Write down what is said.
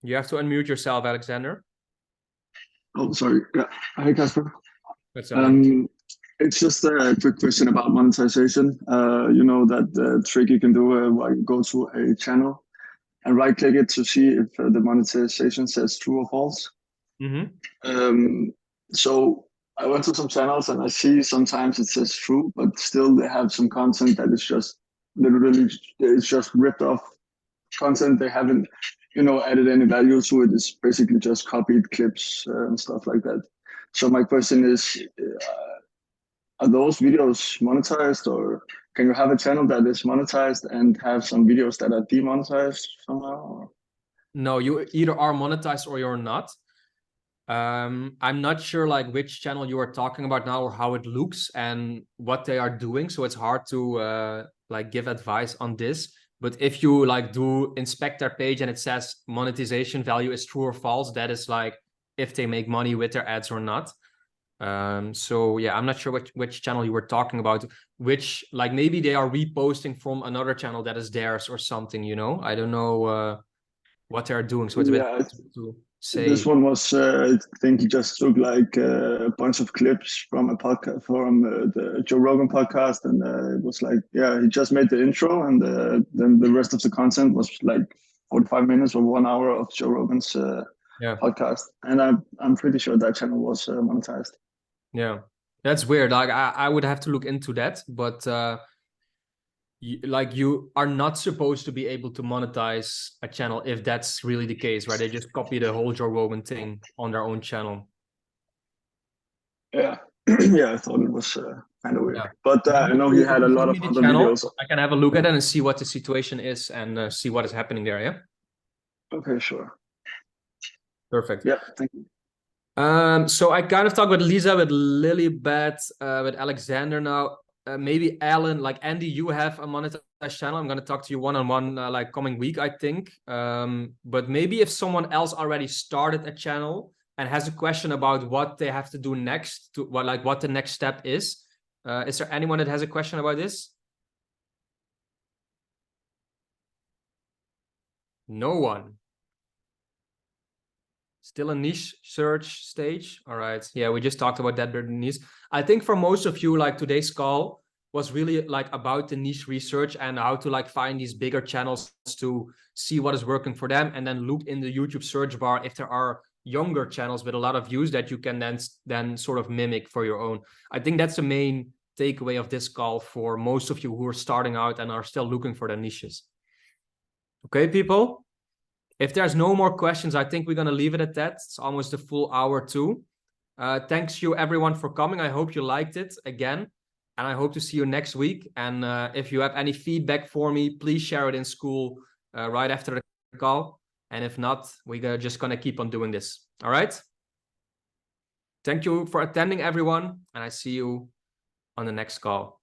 You have to unmute yourself, Alexander. Oh, sorry. Yeah. Hi, Casper. What's up, man? It's just a quick question about monetization. You know that trick you can do while you go to a channel and right click it to see if the monetization says true or false. Mm-hmm. So I went to some channels and I see sometimes it says true, but still they have some content that is just literally it's just ripped off content. They haven't, added any value to it. It's basically just copied clips and stuff like that. So my question is, are those videos monetized, or can you have a channel that is monetized and have some videos that are demonetized somehow? No, you either are monetized or you're not. I'm not sure like which channel you are talking about now or how it looks and what they are doing. So it's hard to like give advice on this. But if you like do inspect their page and it says monetization value is true or false, that is like if they make money with their ads or not. So yeah, I'm not sure which channel you were talking about, which like maybe they are reposting from another channel that is theirs or something, I don't know what they're doing. So it's a bit Yeah, hard to this say. one was, I think he just took like a bunch of clips from a podcast from the Joe Rogan podcast, and it was like, yeah, he just made the intro, and then the rest of the content was like 45 minutes or 1 hour of Joe Rogan's Yeah. podcast, and I'm pretty sure that channel was monetized. Yeah, that's weird. Like I would have to look into that, but you are not supposed to be able to monetize a channel if that's really the case, right? They just copy the whole Joe Rogan thing on their own channel. Yeah, yeah, I thought it was kind of weird, Yeah. but I know he If had you a lot send of me the other channel, videos. I can have a look at it and see what the situation is and see what is happening there. Yeah. Okay, sure. Perfect. Yeah, thank you. So I kind of talked with Lisa, with Lilybet, with Alexander now. Maybe Alan, like Andy, you have a monetized channel. I'm gonna talk to you one-on-one like coming week, I think. But maybe if someone else already started a channel and has a question about what they have to do next, to what the next step is there anyone that has a question about this? No one. Still a niche search stage. All right. Yeah, we just talked about that, the niche. I think for most of you, like today's call was really like about the niche research and how to like find these bigger channels to see what is working for them, and then look in the YouTube search bar if there are younger channels with a lot of views that you can then sort of mimic for your own. I think that's the main takeaway of this call for most of you who are starting out and are still looking for the niches. Okay, people? If there's no more questions, I think we're going to leave it at that. It's almost a full hour too. Thanks you everyone for coming. I hope you liked it again. And I hope to see you next week. And if you have any feedback for me, please share it in school right after the call. And if not, we're just going to keep on doing this. All right? Thank you for attending, everyone. And I see you on the next call.